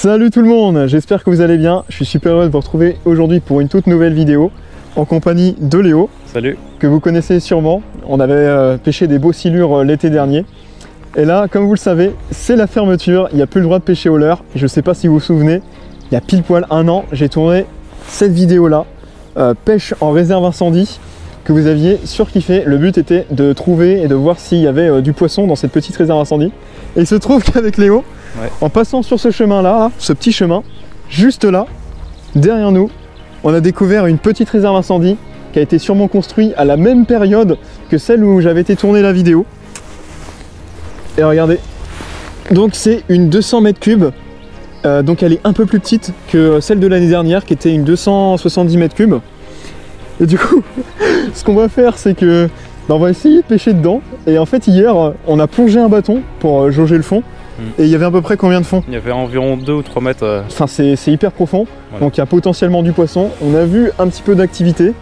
Salut tout le monde, j'espère que vous allez bien. Je suis super heureux de vous retrouver aujourd'hui pour une toute nouvelle vidéo en compagnie de Léo. Salut. Que vous connaissez sûrement. On avait pêché des beaux silures l'été dernier. Et là, comme vous le savez, c'est la fermeture. Il n'y a plus le droit de pêcher au leurre. Je ne sais pas si vous vous souvenez, il y a pile poil un an, j'ai tourné cette vidéo-là, pêche en réserve incendie, que vous aviez surkiffé. Le but était de trouver et de voir s'il y avait du poisson dans cette petite réserve incendie. Et il se trouve qu'avec Léo, en passant sur ce chemin-là, ce petit chemin, juste là, derrière nous, on a découvert une petite réserve incendie qui a été sûrement construite à la même période que celle où j'avais été tourner la vidéo. Et regardez, donc c'est une 200 mètres cubes, donc elle est un peu plus petite que celle de l'année dernière qui était une 270 mètres cubes. Et du coup, ce qu'on va faire, c'est que on va essayer de pêcher dedans. Et en fait, hier, on a plongé un bâton pour jauger le fond. Et il y avait à peu près combien de fond? Il y avait environ 2 ou 3 mètres. Enfin, c'est hyper profond, voilà. Donc il y a potentiellement du poisson. On a vu un petit peu d'activité,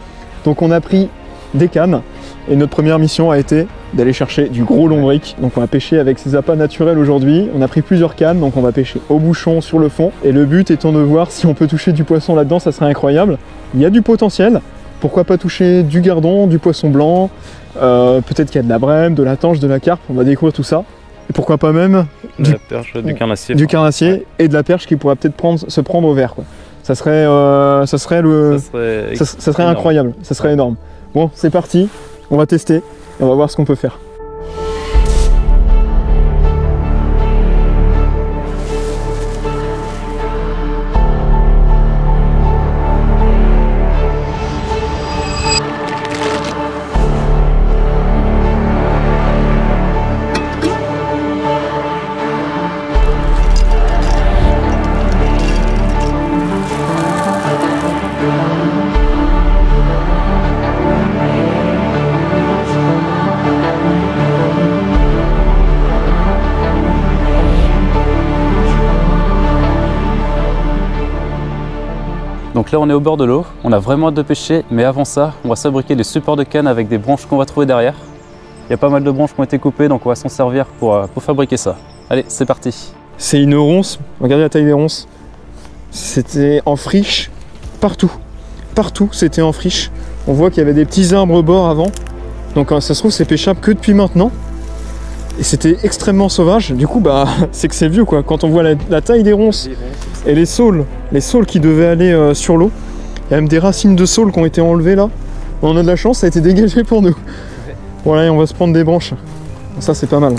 donc on a pris des cannes. Et notre première mission a été d'aller chercher du gros lombric. Donc on va pêcher avec ces appâts naturels aujourd'hui. On a pris plusieurs cannes, donc on va pêcher au bouchon sur le fond. Et le but étant de voir si on peut toucher du poisson là-dedans, ça serait incroyable. Il y a du potentiel. Pourquoi pas toucher du gardon, du poisson blanc, peut-être qu'il y a de la brème, de la tanche, de la carpe, on va découvrir tout ça. Et pourquoi pas même de la perche, du carnassier. Du carnassier, ouais. Et de la perche qui pourrait peut-être se prendre au vert, quoi. Ça serait incroyable, ça serait énorme. Bon, c'est parti, on va tester et on va voir ce qu'on peut faire. Donc là on est au bord de l'eau, on a vraiment hâte de pêcher, mais avant ça on va fabriquer des supports de canne avec des branches qu'on va trouver derrière. Il y a pas mal de branches qui ont été coupées, donc on va s'en servir pour fabriquer ça. Allez, c'est parti. C'est une ronce, regardez la taille des ronces. C'était en friche partout. Partout c'était en friche. On voit qu'il y avait des petits arbres au bord avant. Donc ça se trouve c'est pêchable que depuis maintenant. Et c'était extrêmement sauvage. Du coup bah c'est que c'est vieux quoi. Quand on voit la taille des ronces et les saules qui devaient aller sur l'eau. Il y a même des racines de saules qui ont été enlevées là. On a de la chance, ça a été dégagé pour nous. Voilà, et on va se prendre des branches. Ça c'est pas mal.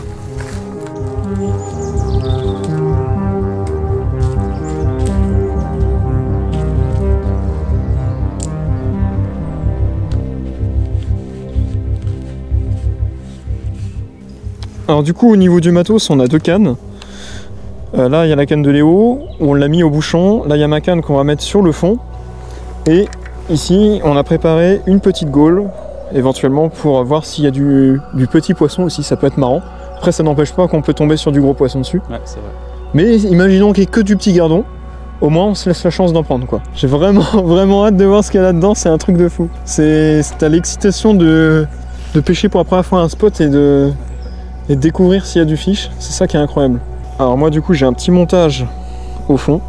Alors du coup au niveau du matos on a deux cannes. Là il y a la canne de Léo, où on l'a mis au bouchon. Là il y a ma canne qu'on va mettre sur le fond. Et ici on a préparé une petite gaule, éventuellement pour voir s'il y a du petit poisson aussi, ça peut être marrant. Après ça n'empêche pas qu'on peut tomber sur du gros poisson dessus. Ouais, c'est vrai. Mais imaginons qu'il n'y ait que du petit gardon, au moins on se laisse la chance d'en prendre quoi. J'ai vraiment hâte de voir ce qu'il y a là-dedans, c'est un truc de fou. T'as l'excitation de pêcher pour la première fois un spot et de découvrir s'il y a du fish, c'est ça qui est incroyable. Alors moi du coup j'ai un petit montage au fond,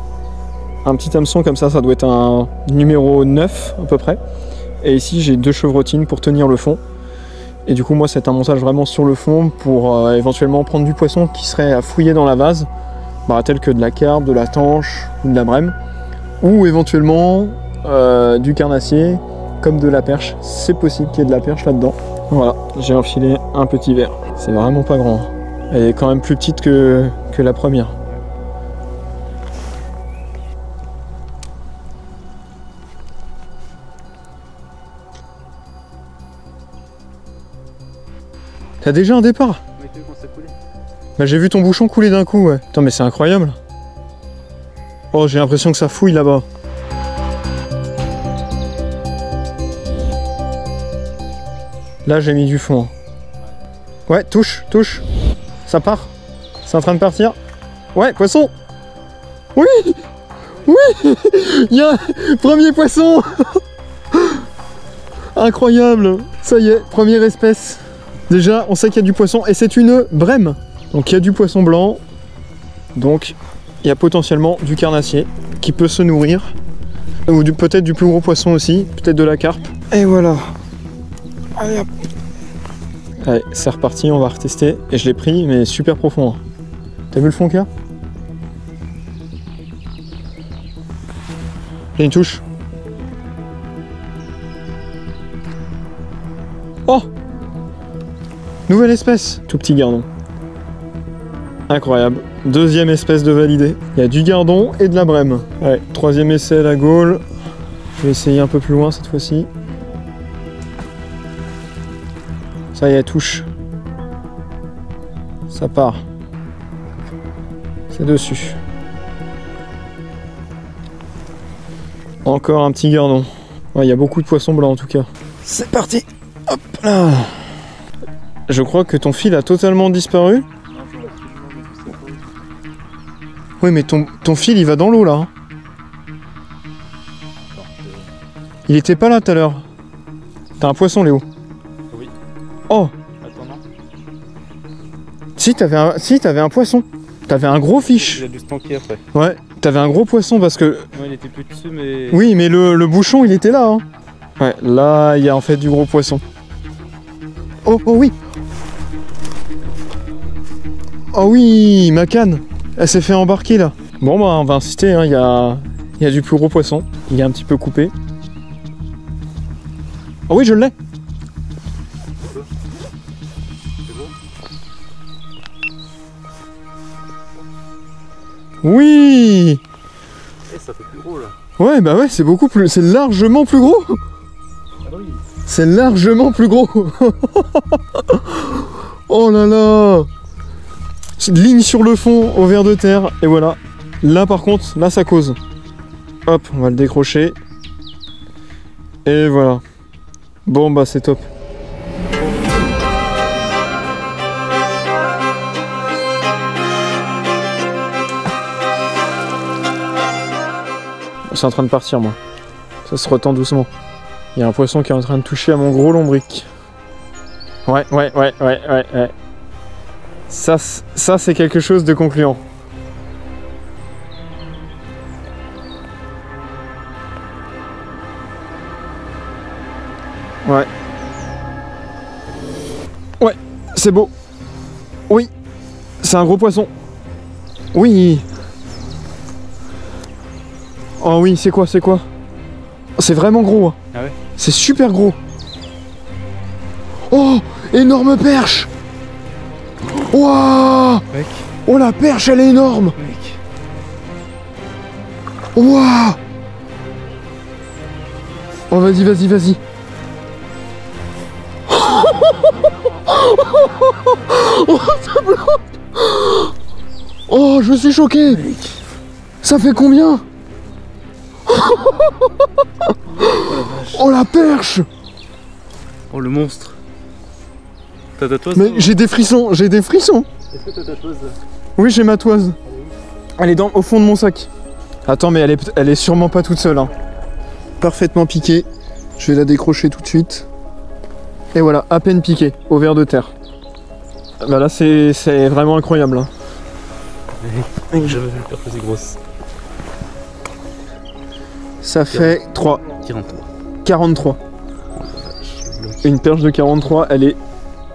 un petit hameçon comme ça doit être un numéro 9 à peu près. Et ici j'ai deux chevrotines pour tenir le fond. Et du coup moi c'est un montage vraiment sur le fond pour éventuellement prendre du poisson qui serait à fouiller dans la vase, tel que de la carpe, de la tanche ou de la brème. Ou éventuellement du carnassier comme de la perche, c'est possible qu'il y ait de la perche là-dedans. Voilà, j'ai enfilé un petit verre. C'est vraiment pas grand. Elle est quand même plus petite que la première. T'as déjà un départ? Bah, j'ai vu ton bouchon couler d'un coup, ouais. Attends, mais c'est incroyable. Oh, j'ai l'impression que ça fouille là-bas. Là, j'ai mis du fond. Ouais, touche. Ça part. C'est en train de partir. Ouais, poisson. Oui. Il y a un premier poisson. Incroyable. Ça y est, première espèce. Déjà, on sait qu'il y a du poisson et c'est une brème. Donc il y a du poisson blanc. Donc il y a potentiellement du carnassier qui peut se nourrir. Ou peut-être du plus gros poisson aussi, peut-être de la carpe. Et voilà. Allez hop. Allez, c'est reparti, on va retester. Et je l'ai pris, mais super profond. T'as vu le fond qu'il y a? J'ai une touche. Oh! Nouvelle espèce! Tout petit gardon. Incroyable. Deuxième espèce de validé. Il y a du gardon et de la brème. Ouais, troisième essai à la gaule. Je vais essayer un peu plus loin cette fois-ci. Ça y est, touche. Ça part. C'est dessus. Encore un petit gardon. Ouais, il y a beaucoup de poissons blancs en tout cas. C'est parti. Hop là. Je crois que ton fil a totalement disparu. Oui, mais ton fil il va dans l'eau là. Hein. Il était pas là tout à l'heure. T'as un poisson, Léo? Oui. Oh! Attends, non. Si, t'avais un poisson. T'avais un gros fiche. Il a dû se tanker après. Ouais, t'avais un gros poisson parce que... Ouais, il était plus dessus, mais... Oui, mais le bouchon, il était là. Hein. Ouais, là, il y a en fait du gros poisson. Oh, oh oui! Oh oui, ma canne! Elle s'est fait embarquer là. Bon bah on va insister, hein. Il y a du plus gros poisson. Il est un petit peu coupé. Oh oui, je l'ai! Oui! Et ça fait plus gros là. Ouais, bah ouais, c'est beaucoup plus... C'est largement plus gros! Ah oui. C'est largement plus gros! Oh là là! Ligne sur le fond au ver de terre, et voilà. Là par contre, là ça cause. Hop, on va le décrocher. Et voilà. Bon bah c'est top. C'est en train de partir moi. Ça se retend doucement. Il y a un poisson qui est en train de toucher à mon gros lombric. Ouais. Ça c'est quelque chose de concluant. Ouais. Ouais, c'est beau. Oui, c'est un gros poisson. Oui. Oh oui, c'est quoi? C'est vraiment gros. Hein. Ah ouais? C'est super gros. Oh, énorme perche. Waouh! Mec. Oh la perche elle est énorme! Mec. Waouh! Oh vas-y. Oh ça bloque! Oh je suis choqué! Mec. Ça fait combien? Oh la perche! Oh le monstre. T'as ta toise? Mais j'ai des frissons! Est-ce que t'as ta toise là? Oui j'ai ma toise. Elle est au fond de mon sac. Attends mais elle est sûrement pas toute seule. Hein. Parfaitement piquée. Je vais la décrocher tout de suite. Et voilà, à peine piquée, au ver de terre. Bah là c'est vraiment incroyable. Hein. J'avais vu le pire que c'est grosse. Ça fait 3. 43. Une perche de 43, elle est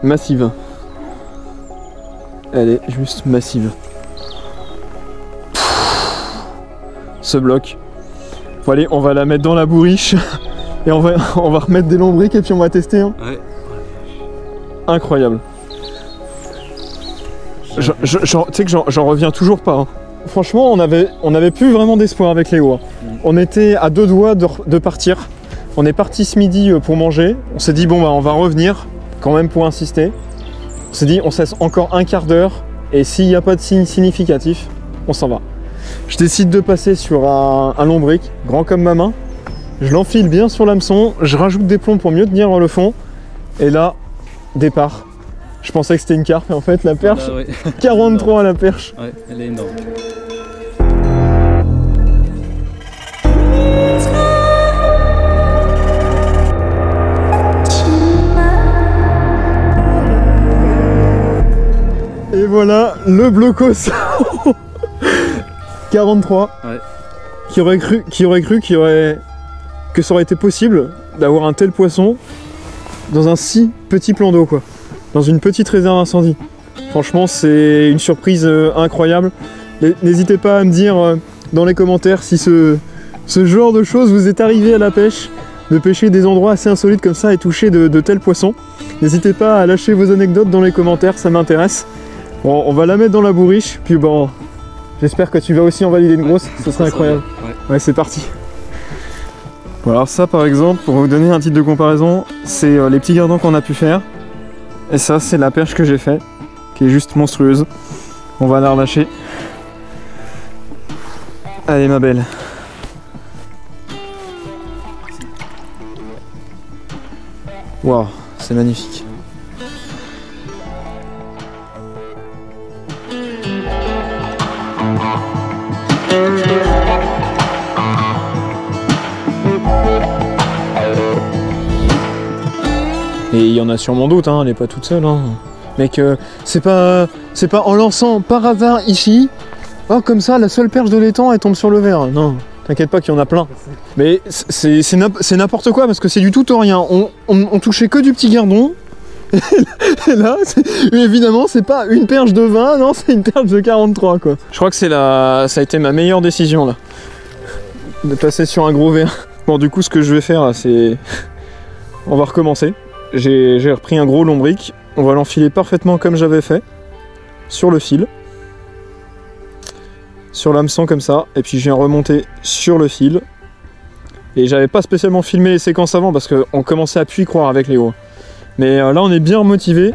massive. Elle est juste massive. Ce bloc. Bon allez, on va la mettre dans la bourriche. Et on va remettre des lombrics et puis on va tester. Hein. Ouais. Incroyable. Tu sais que j'en reviens toujours pas. Hein. Franchement, on avait plus vraiment d'espoir avec Léo. Hein. On était à 2 doigts de partir. On est parti ce midi pour manger. On s'est dit bon bah on va revenir quand même pour insister. On s'est dit on se laisse encore un quart d'heure et s'il n'y a pas de signe significatif, on s'en va. Je décide de passer sur un lombric, grand comme ma main. Je l'enfile bien sur l'hameçon, je rajoute des plombs pour mieux tenir le fond. Et là, départ. Je pensais que c'était une carpe et en fait la perche, Là, ouais. 43 à la perche. Ouais, elle est énorme. Et voilà le blocos. 43. Ouais. Qui aurait cru que ça aurait été possible d'avoir un tel poisson dans un si petit plan d'eau, quoi. Dans une petite réserve incendie. Franchement, c'est une surprise incroyable. N'hésitez pas à me dire dans les commentaires si ce genre de choses vous est arrivé à la pêche, de pêcher des endroits assez insolites comme ça et toucher de tels poissons. N'hésitez pas à lâcher vos anecdotes dans les commentaires, ça m'intéresse. Bon, on va la mettre dans la bourriche, puis bon, j'espère que tu vas aussi en valider une grosse, ce serait incroyable. Ouais, c'est parti. Bon, alors ça par exemple, pour vous donner un titre de comparaison, c'est les petits gardons qu'on a pu faire. Et ça, c'est la perche que j'ai fait, qui est juste monstrueuse. On va la relâcher. Allez ma belle. Waouh, c'est magnifique. Et il y en a sûrement d'autres, hein, elle n'est pas toute seule. Hein. Mec, c'est pas en lançant par hasard ici, oh, comme ça, la seule perche de l'étang, elle tombe sur le verre. Non, t'inquiète pas qu'il y en a plein. Mais c'est n'importe quoi, parce que c'est du tout au rien. On touchait que du petit gardon. Et là, évidemment, c'est pas une perche de 20, non, c'est une perche de 43, quoi. Je crois que ça a été ma meilleure décision, là. De passer sur un gros verre. Bon, du coup, ce que je vais faire, là, c'est... On va recommencer. J'ai repris un gros lombric, on va l'enfiler parfaitement comme j'avais fait, sur le fil, sur l'hameçon comme ça, et puis je viens remonter sur le fil. Et j'avais pas spécialement filmé les séquences avant parce qu'on commençait à plus y croire avec Léo. Mais là on est bien motivé,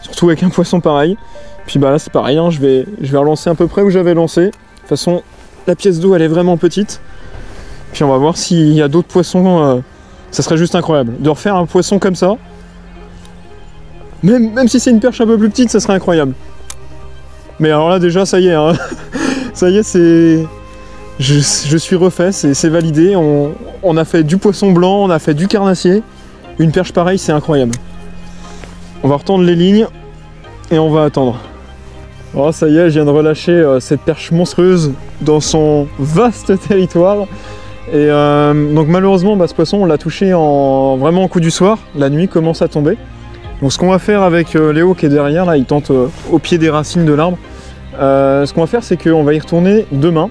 surtout avec un poisson pareil. Puis bah là c'est pareil, hein, je vais relancer à peu près où j'avais lancé. De toute façon la pièce d'eau elle est vraiment petite. Puis on va voir s'il y a d'autres poissons. Ça serait juste incroyable de refaire un poisson comme ça. Même si c'est une perche un peu plus petite, ça serait incroyable. Mais alors là déjà ça y est, hein. Ça y est, c'est... Je suis refait, c'est validé. On a fait du poisson blanc, on a fait du carnassier. Une perche pareille, c'est incroyable. On va retendre les lignes et on va attendre. Oh ça y est, je viens de relâcher cette perche monstrueuse dans son vaste territoire. Et donc malheureusement ce poisson on l'a touché vraiment au coup du soir, la nuit commence à tomber. Donc ce qu'on va faire avec Léo qui est derrière là, il tente au pied des racines de l'arbre. Ce qu'on va faire c'est qu'on va y retourner demain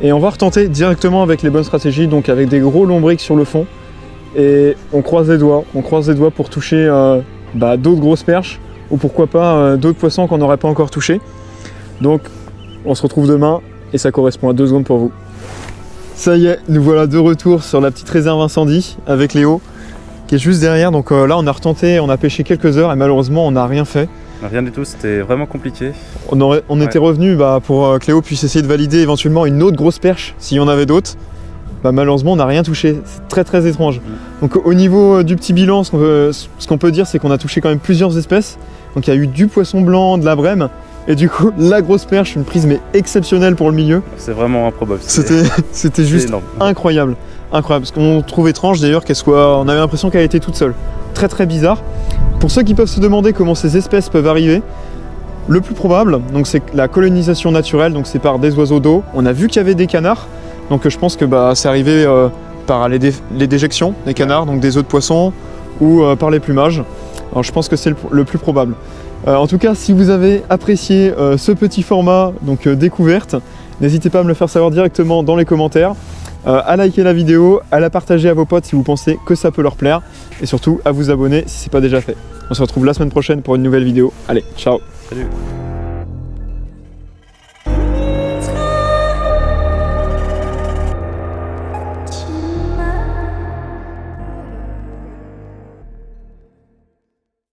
et on va retenter directement avec les bonnes stratégies, donc avec des gros lombrics sur le fond. Et on croise les doigts pour toucher d'autres grosses perches ou pourquoi pas d'autres poissons qu'on n'aurait pas encore touchés. Donc on se retrouve demain et ça correspond à 2 secondes pour vous. Ça y est, nous voilà de retour sur la petite réserve incendie avec Léo qui est juste derrière. Donc là on a retenté, on a pêché quelques heures et malheureusement on n'a rien fait. Rien du tout, c'était vraiment compliqué. On était revenu pour que Léo puisse essayer de valider éventuellement une autre grosse perche s'il y en avait d'autres. Malheureusement on n'a rien touché, c'est très étrange. Donc au niveau du petit bilan, ce qu'on peut dire c'est qu'on a touché quand même plusieurs espèces. Donc il y a eu du poisson blanc, de la brème. Et du coup, la grosse perche, une prise mais exceptionnelle pour le milieu. C'est vraiment improbable. C'était juste énorme. Incroyable. Incroyable, parce qu'on trouve étrange d'ailleurs qu'elle soit... On avait l'impression qu'elle était toute seule. Très bizarre. Pour ceux qui peuvent se demander comment ces espèces peuvent arriver, le plus probable, donc c'est la colonisation naturelle, donc c'est par des oiseaux d'eau. On a vu qu'il y avait des canards, donc je pense que c'est arrivé par les déjections des canards, donc des œufs de poisson, ou par les plumages. Alors je pense que c'est le plus probable. En tout cas, si vous avez apprécié ce petit format, donc découverte, n'hésitez pas à me le faire savoir directement dans les commentaires, à liker la vidéo, à la partager à vos potes si vous pensez que ça peut leur plaire, et surtout à vous abonner si ce n'est pas déjà fait. On se retrouve la semaine prochaine pour une nouvelle vidéo. Allez, ciao. Salut.